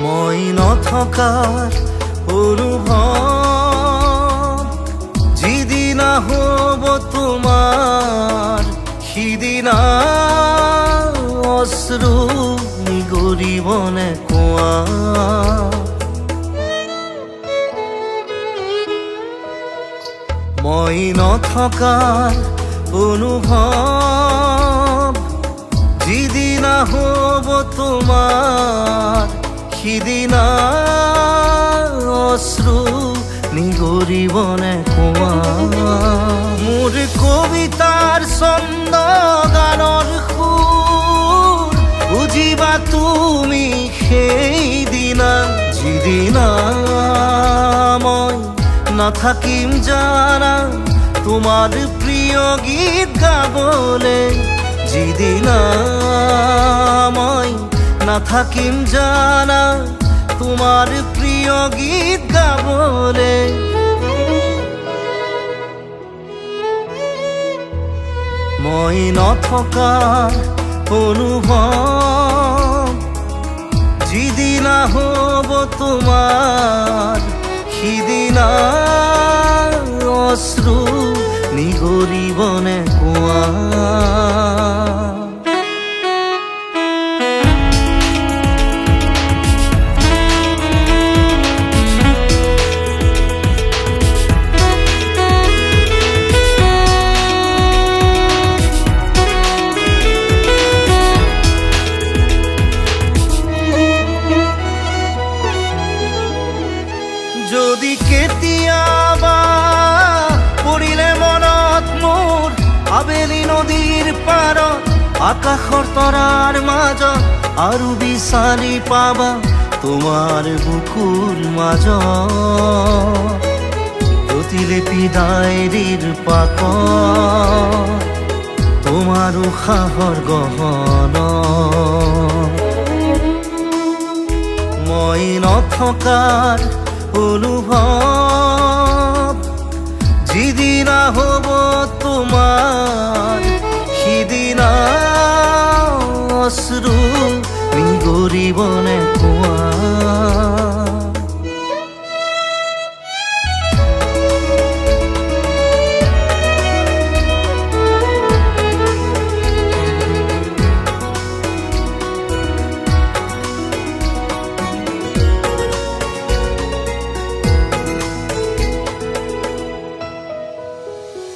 মই নথকাৰ অনুভৱ যিদিনা হ'ব তোমাৰ সিদিনা অশ্ৰু নিগৰিবনে কোৱা মই নথকাৰ অনুভৱ যিদিনা হ'ব তোমাৰ সিদিনা অশ্ৰু নিগৰিবনে কোৱা মোৰ কবিতাৰ ছন্দ গানৰ সুৰ বুজিবা তুমি সেইদিনা যিদিনা মই নাথাকিম জানা তোমাৰ প্ৰিয় গীত গাবলে যিদিনা মই নাথাকিম জানা তোমাৰ প্ৰিয় গীত গাবলে মই নথকাৰ অনুভৱ যিদিনা হ'ব তোমাৰ সিদিনা অশ্ৰু নিগৰিবনে কোৱা যদি কেতিয়াবা পৰিলে মনত মোৰ আবেলি নদীৰ পাৰত আকাশৰ তৰাৰ মাজত আৰু বিচাৰি পাবা তোমাৰ বুকুৰ মাজত প্ৰতিলিপি ডায়েৰীৰ পাকত তোমাৰ উশাহৰ গহনা মই নথকাৰ অনুভৱ যিদিনা হ'ব তোমাৰ সিদিনা অশ্ৰু নিগৰিবনে কোৱা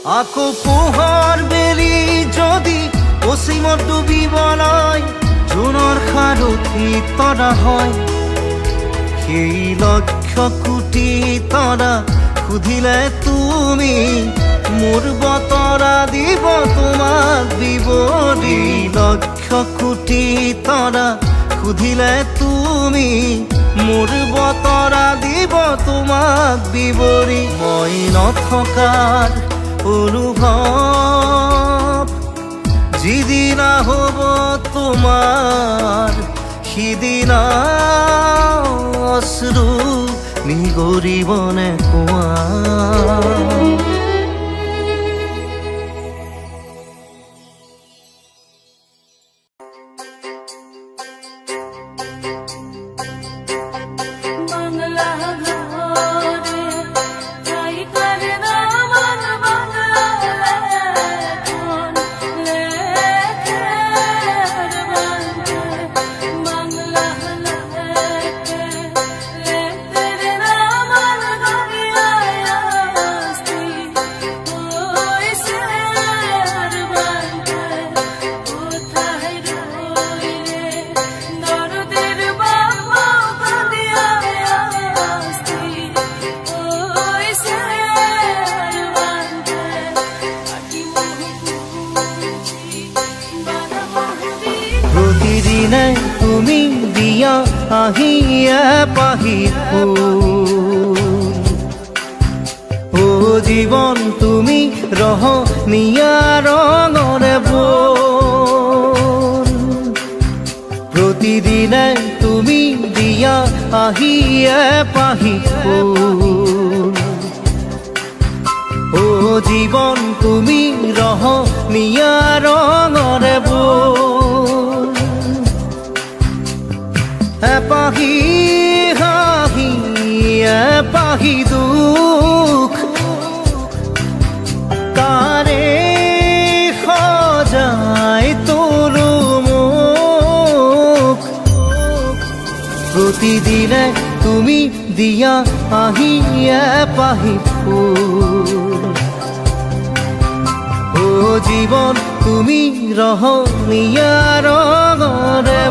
আকৌ পোহৰ বেলি যদি পশ্চিমত ডুবিবলৈ জোনৰ সাৰথি তৰা হয় সেই লক্ষ কোটি তৰা সুধিলে তুমি মোৰ বতৰা দিব তোমাক বিৱৰি লক্ষ কোটি তৰা সুধিলে তুমি মোৰ বতৰা দিব তোমাক বিৱৰি মই নথকাৰ অনুভৱ যিদিনা হ'ব তোমাৰ সিদিনা অশ্ৰু নিগৰিবনে কোৱা প্ৰতিদিনে তুমি দিয়া আহিয়ে পাহি ফুল ও জীৱন তুমি ৰহনীয়া ৰঙৰে বল প্ৰতিদিনে তুমি দিয়া আহিয়ে পাহি ফুল ও জীৱন তুমি ৰহনীয়া ৰঙৰে বল এপাহি পাহি দুখ তাৰে সজাই তোলো মোক প্ৰতিদিনে তুমি দিয়া আহিয়ে পাহি ফুল ও জীৱন তুমি ৰহণীয়া ৰঙৰে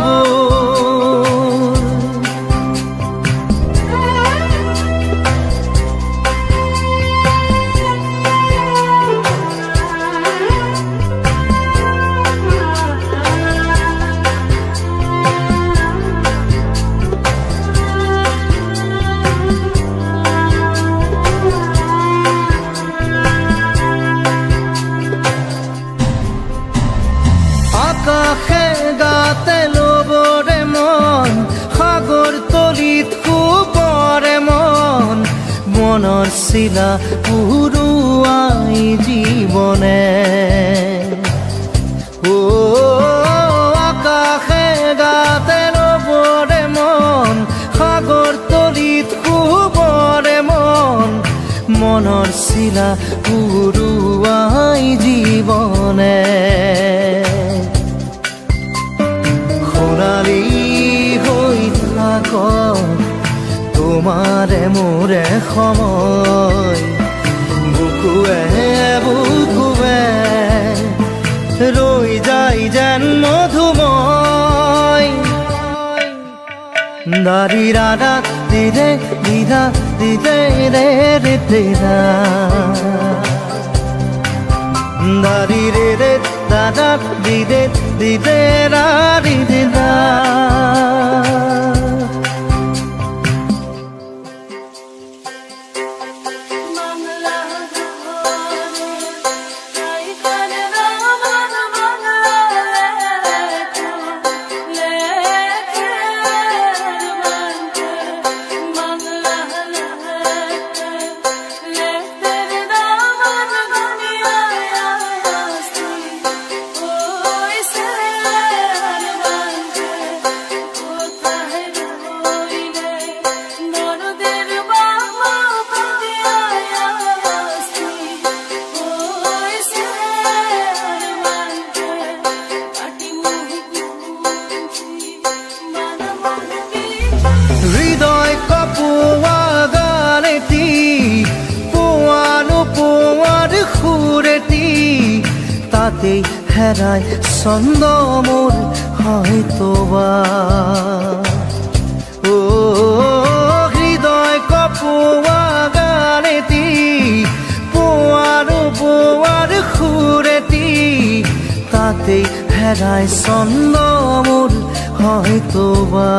আকাশে গাতে ল'বৰে মন সাগৰ তলিত শুবৰে মন মনৰ চিলা উৰুৱাই জীৱনে ও আকাশে গাতে ল'বৰে মন সাগৰ তলিত শুবৰে মন মনৰ চিলা উৰুৱাই জীৱনে সোণালী হৈ থাক তোমাৰে মোৰে সময় বুকুৱে বুকুৱে ৰৈ যায় যেন মধুময় দাৰি ৰাধা দিদে দিদা দিদে ৰে ৰে দিদা দাৰি ৰে ৰে দাদা দিদে দিদে ৰা ৰি দিদা হৃদয় কপোৱা গানেতি পোৱানো পোৱাৰ সুৰেতি তাতেই হেৰাই ছন্দ মোৰ হয়তোবা ও হৃদয় কপোৱা গানেতি পোৱানো পোৱাৰ সুৰেতি তাতেই হেৰাই ছন্দ মোৰ হয়তোবা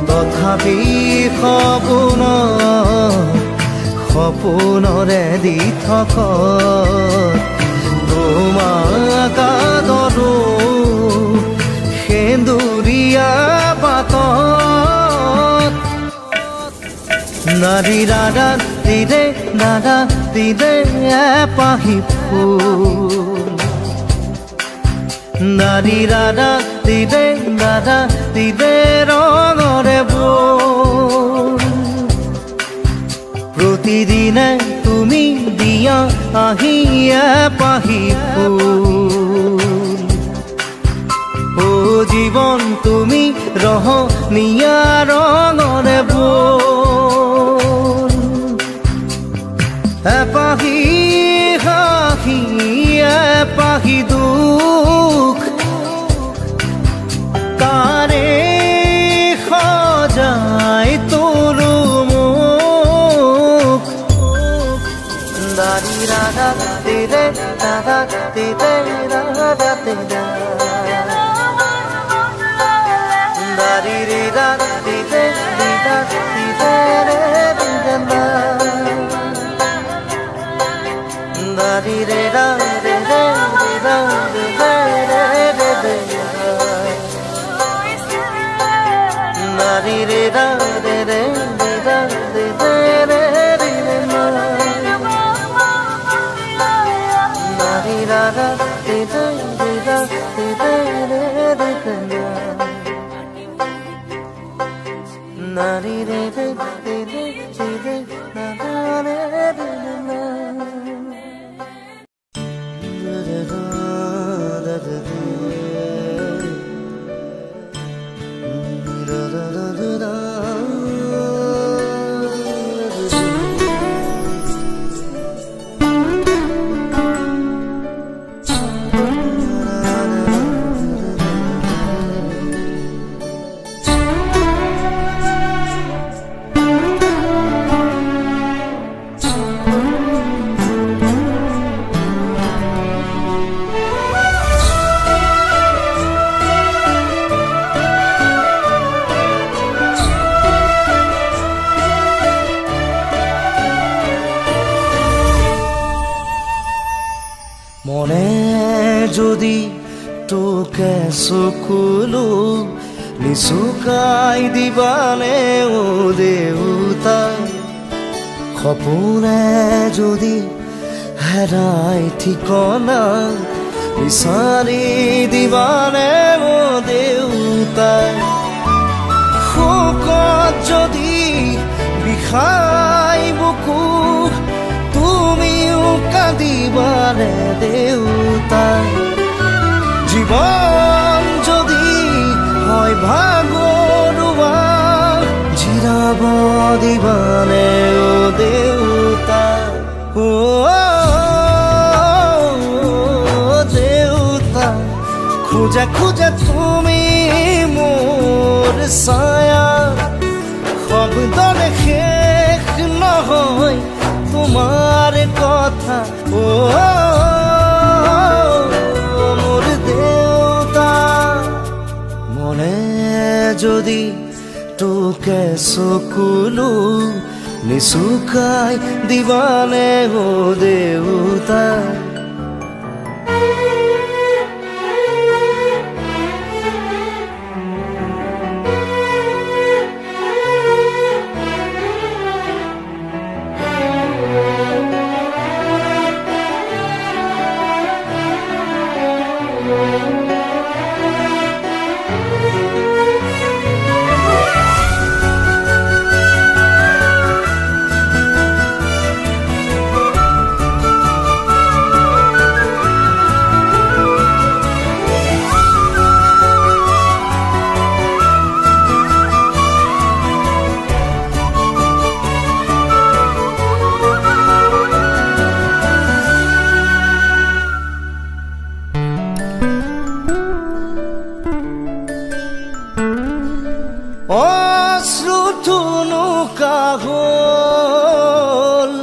তথাপি সপোনৰে দি থক তোমাক আদৰো সেন্দুৰীয়া পাতত নাৰী ৰাধা দিদে দাদা দিদে পাহি ফুল নাৰী ৰাধা দিদে দাদা দিদে ৰঙৰে বোল প্ৰতিদিনে তুমি দিয়া আহিয়ে পাহি ফুল ও জীৱন তুমি ৰহণীয়া ৰঙৰে বোল এপাহি হাঁহি এপাহি দুখ তাৰে সজাই তোলো মোক দাৰি ৰাধা দিদে দাদা দিদে ৰাধা দিদা দাৰি ৰে ৰাধা দিদে দিদা দিদে ৰে দিদা দাৰি ৰে ৰাধা দিদে দিদা দিদে ৰে দিদা দাৰি ৰে ৰাধা দিদে দিদা দিদে ৰে দিদা দাৰি ৰাধা দিদে দিদা দিদে রে দিদা ri re re re re re na na re re na মনে যদি তোকে চকুলো নিচুকাই দিবানে ও দেউতা সপোনে যদি হেৰাই ঠিকনা বিচাৰি দিবানে ও দেউতা শোকত যদি বিষাই বুকু তুমিও কাঁদিবানে দেউতা জীবন যদি হয় ভাগৰুৱা জিৰাব দিবানে ও দেউতা ও দেউতা খোজা খোজা তুমি মোৰ ছায়া শব্দৰে শেষ নহয় তোমাৰ কথা ও মোৰ দেউতা মনে যদি তোকে চকুলো নিচুকাই দিবানে ও দেউতা অশ্ৰুথুনুকা হ'ল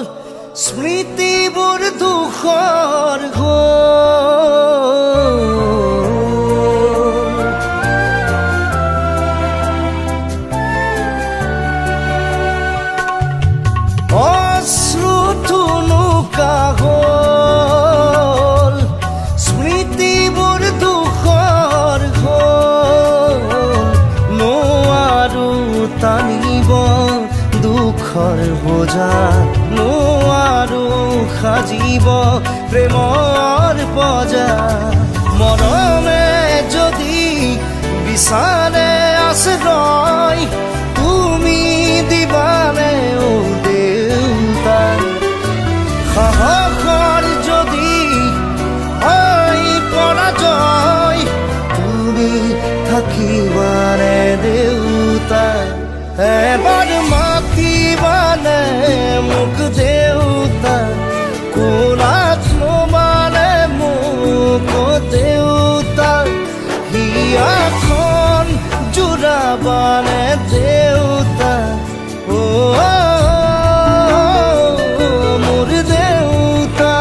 স্মৃতিবোৰ দুখৰ অশ্ৰুথুনুকা হ'ল স্মৃতিবোৰ দুখৰ টানিব দুখৰ বোজা নোৱাৰো সাজিব প্ৰেমৰ পজা মৰমে যদি বিচাৰে আশ্ৰয় তুমি দিবানে ও দেউতা সাহসৰ যদি হয় পৰাজয় তুমি থাকিবানে দেউতা এবাৰ মাতিবানে মোক দেউতা কোলাত লবানে মোক দেউতা হিয়াখন জোৰাবানে দেউতা ও মোৰ দেউতা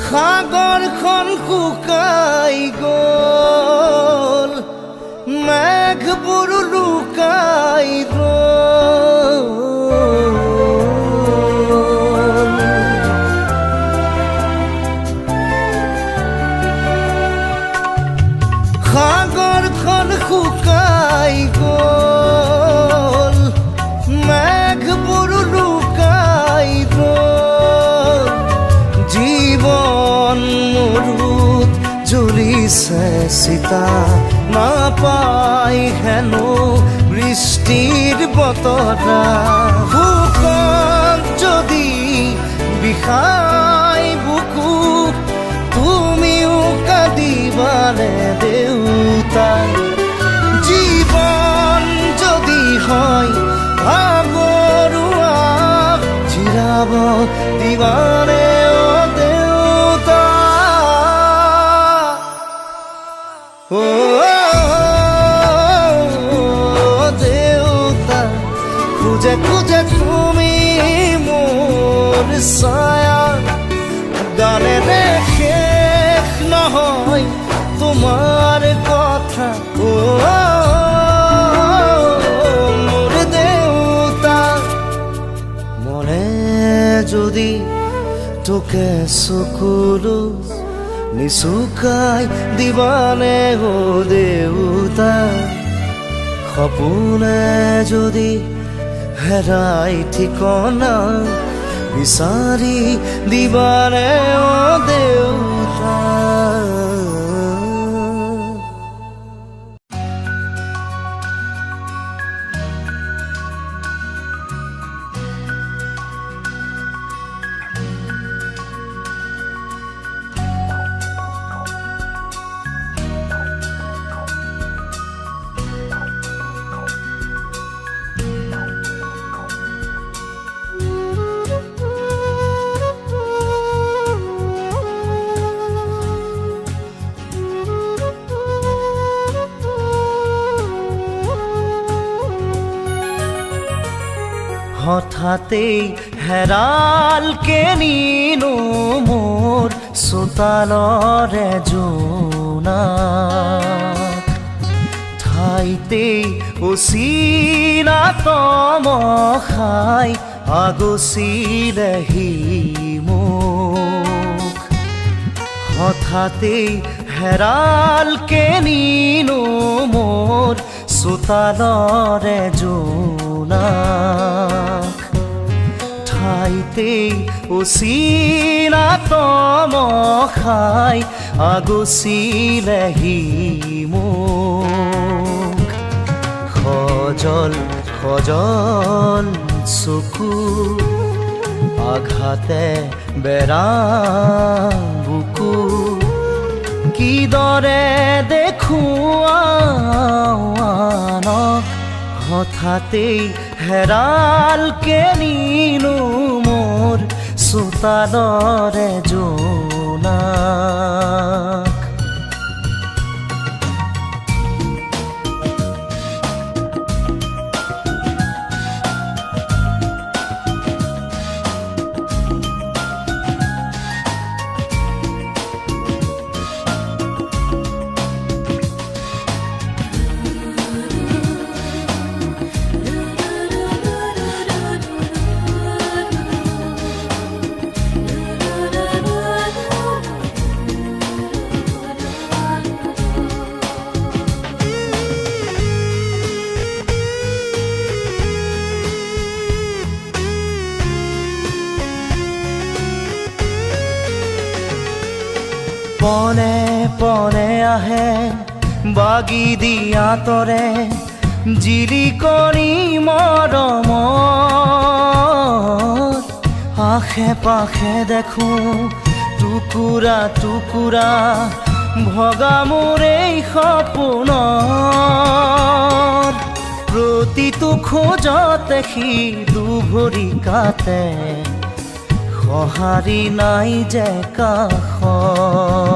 সাগৰখন শুকাই গ'ল মেঘ সাগৰখন শুকাই গ'ল, মেঘবোৰ লুকাই গ'ল, জীৱন মৰুত জ্বলিছে চিতা, নাপাই হেনো বৃষ্টিৰ বতৰা। শুকান যদি বিষাই বুকু, তুমিও কাঁদিবানে দেউতা। জীৱন যদি হয় ভাগৰুৱা, জিৰাব দিবানে অ দেউতা। অ দেউতা, খুঁজে খুঁজে তুমি মোৰ ছায়া, গানেৰে শেষ নহয় তোমাৰ কথা। মোৰ দেউতা, মনে যদি তোকে চকুলো নিচুকাই দিবানে অ দেউতা। সপোনে যদি হেৰাই ঠিকনা, বিচাৰি দিবানে অ দেউতা। হঠাতেই হেৰাল কেনিনো মোৰ চোতালৰে জোনা, ঠাইতেই অচিনা তমসাই আগচিলেহি মোক। হঠাতেই হেৰাল কেনিনো মোৰ চোতালৰে জোনা, ঠাইতেই অচিনা তমসাই আগচিলেহি মোক। সজল সজল চকু, আঘাতে বেৰা বুকু, কিদৰে দেখুৱানক। হঠাতেই হেৰাল কেনিনো মোৰ চোতালৰে জোনা। পনে পনে আহে বাগি দিয়া তৰে, জিলিকনি মৰমত। আশে পাশে দেখো টুকুৰা টুকুৰা ভগা মোৰ এই সপোনৰ। প্ৰতিটো খোজতে সি দুভৰি কাটে, সঁহাৰি নাই যে কাষত।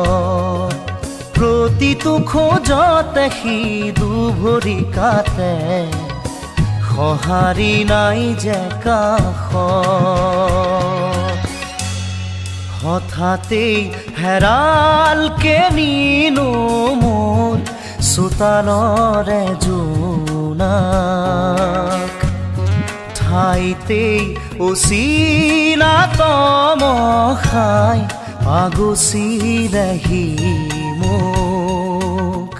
প্ৰতিটো খোজতে সি দুভৰি কাটে, সঁহাৰি নাই যে কাষত। হঠাতেই হেৰাল কেনিনো মোৰ চোতালৰে জোনা। জোনাক ঠাইতেই অচিনাতম খাই আগচিলেহি মোক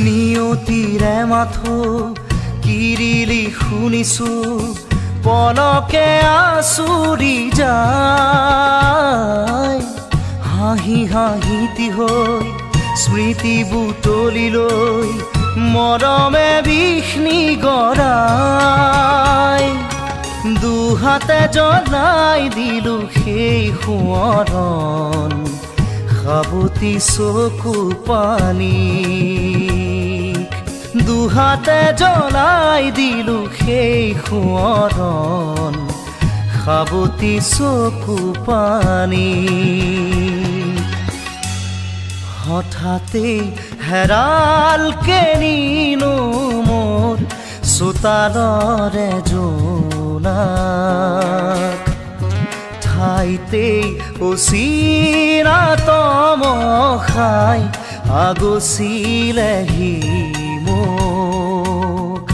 নিয়তিৰে মাথো কিৰিলি শুনিছো পলকে আচুৰি যায় হাঁহি হাঁহিতি হৈ স্মৃতি বুটলি লৈ মৰমে বিষ্ণি গৰাই দুহাতে জ্বলাই দিলো সেই সোঁৱৰণ সাবতি চকু পানী দুহাতে জ্বলাই দিলো সেই সোঁৱৰণ সাবতি চকু পানী হঠাতে হেৰাল কেনিনো মোৰ চোতালৰে জোনাক ঠাইতেই অচিনাতম খাই আগচিলেহি মোক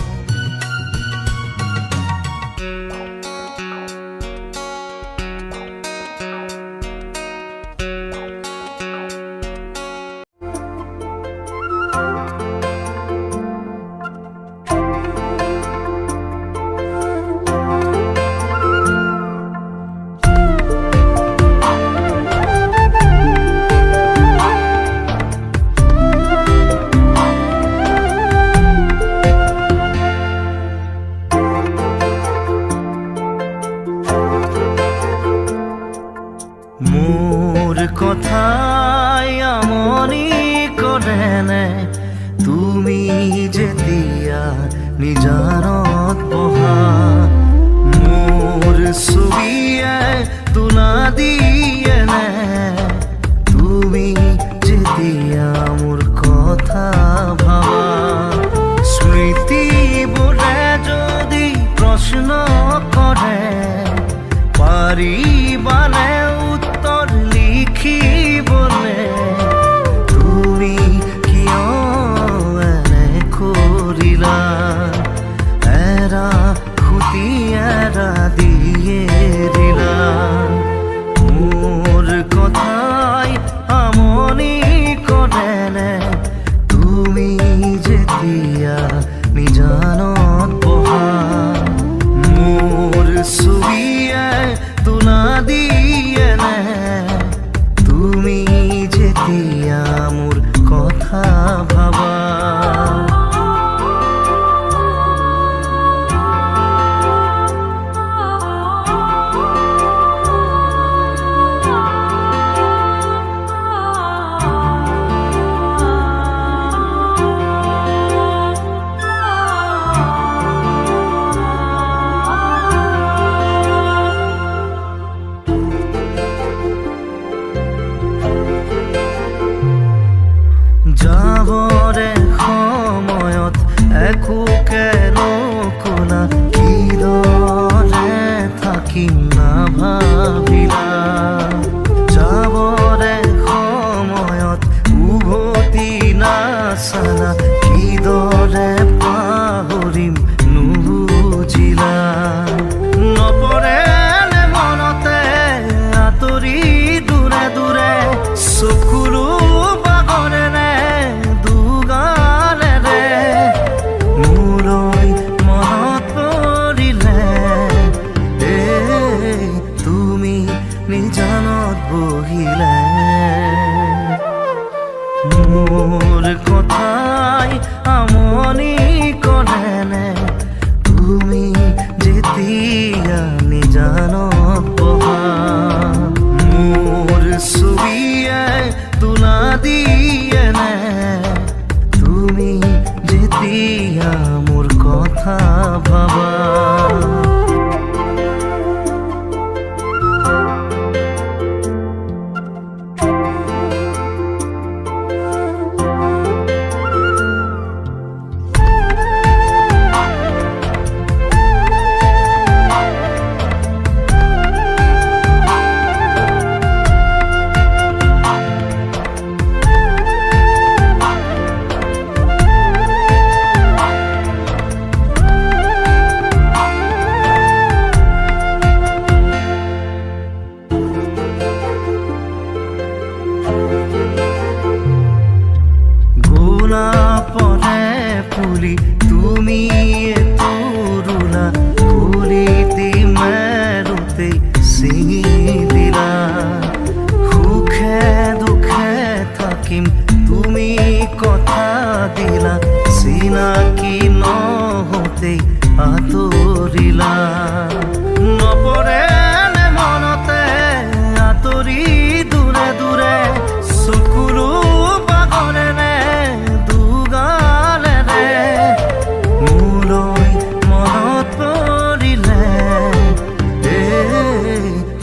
মোৰ কথাই আমনি কৰেনে তুমি যেতিয়া নিজানত বহা মোৰ ছবিয়ে তোলা দিয়েনে তুমি যেতিয়া মোৰ কথা ভাবা স্মৃতিবোৰে যদি প্ৰশ্ন কৰে পাৰিবানে উত্তৰ লিখিবলে তুমি কিয় এনে কৰিলা এৰা খুটি এৰা দিয়ে দিলা মোৰ কথাই আমনি কৰেনে তুমি যেতিয়া নিজানত বহা মোৰ ছবিয়ে তোলা দিয়েনে তুমি যেতিয়া মোৰ কথা ভাবা যাবৰে সময়ত একোকে নকলা কিদৰে থাকিম নাভাবিলা যাবৰে সময়ত উভতি নাচালা কিদৰে পাহৰিম নুবুজিলা নপৰে মনতে আঁতৰি দূৰে দূৰে চকুলো নিজানত বহিলে মোৰ কথাই ফুলি তুমি তুৰুলা কলিতি মেৰুতে ছিঙি দিলা সুখে দুখে থাকিম তুমি কথা দিলা চিনাকি নহওঁতেই আঁতৰিলা নপৰে নে মনতে আঁতৰি দূৰে দূৰে চকুলো পাগলেৰে দুগালেৰে মোলৈ মনত পৰিলে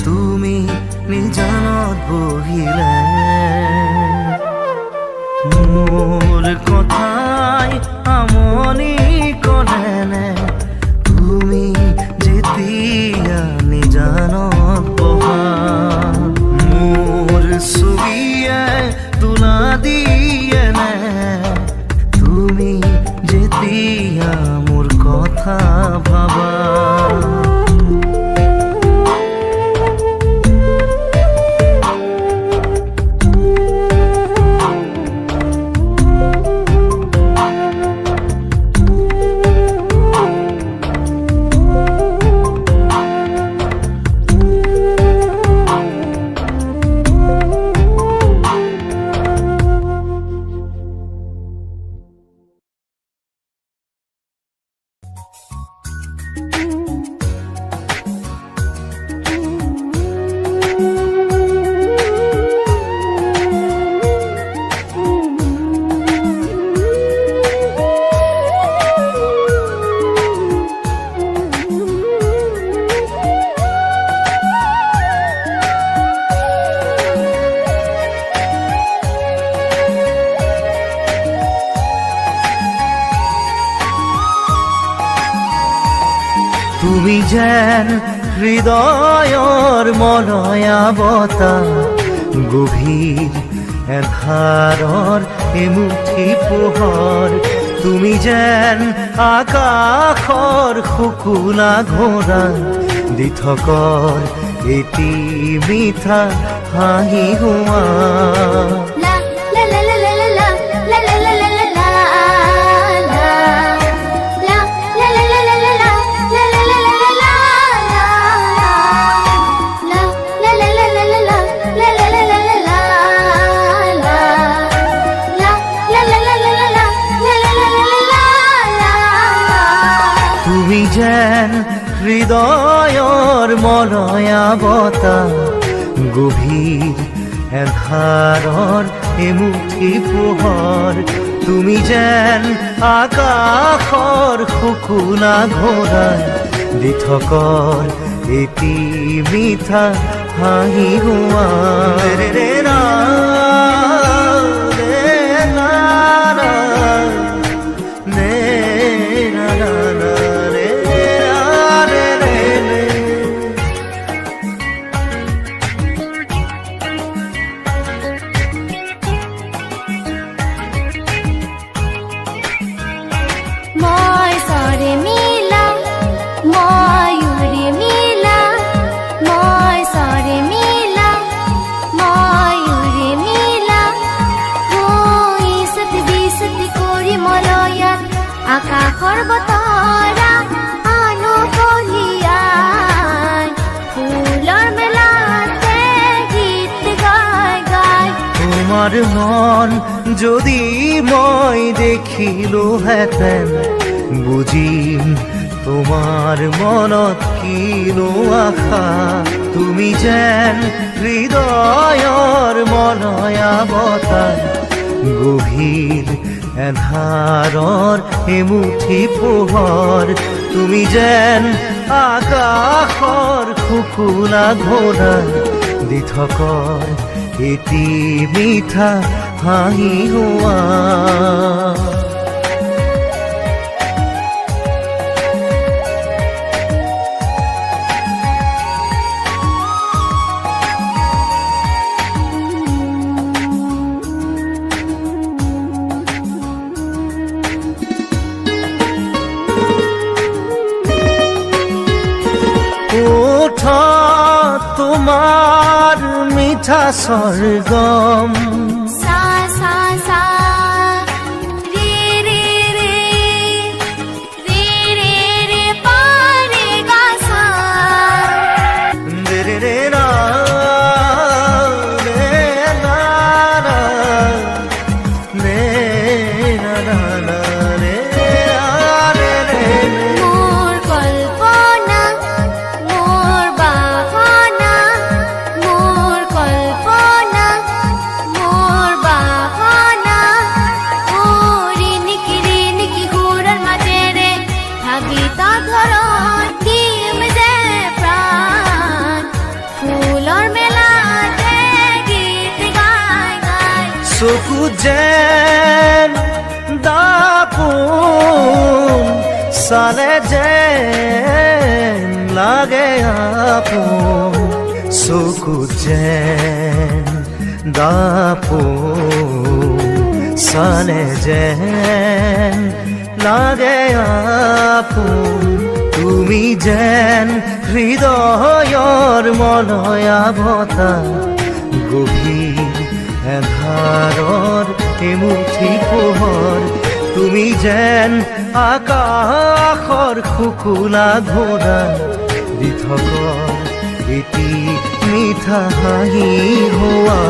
তুমি নিজানত বহিলে মোৰ কথাই আমনি কৰেনে তুমি যেতিয়া নিজানত বহা মোৰ ছবিয়ে তোলা দিয়ে নে তুমি যেতিয়া মোৰ কথা ভাবা তুমি যেন হৃদয়ৰ মলয়া বতাহ গভীৰ এন্ধাৰৰ এমুঠি পোহৰ তুমি যেন আকাশৰ শুকুলা ঘোঁৰা দি থকৰ এটি মিঠা হাঁহি হোৱা তুমি যেন হৃদয়ৰ মলয়া বতাহ গভীৰ এন্ধাৰৰ এমুঠি পোহৰ তুমি যেন আকাশৰ শুকুলা ঘোঁৰা দি থকৰ এটি মিঠা হাঁহি হোৱা আকাশৰ বতৰা আনুকলীয়াই ফুলৰ মেলাতে গীত গাই গাই তোমাৰ মন যদি মই দেখিলোহেঁতেন বুজিম তোমাৰ মনত কিনো আশা তুমি যেন হৃদয়ৰ মলয়া বতাহ গভীৰ এন্ধাৰৰ এমুঠি পোহৰ তুমি যেন আকাশৰ শুকুলা ঘোঁৰা দি থকৰ এটি মিঠা হাঁহি হোৱা তোমার মিঠা স্বর্গম সা সা সা রে রে রে যেন দাপোন চালে যেন লাগে আপোন চকু যেন দাপোন চালে যেন লাগে আপোন তুমি যেন হৃদয়ৰ মলয়া বতাহ গভীৰ এন্ধাৰৰ এমুঠি পোহৰ তুমি যেন আকাশৰ শুকুলা ঘোঁৰা দি থকা এটি মিঠা হাঁহি হোৱা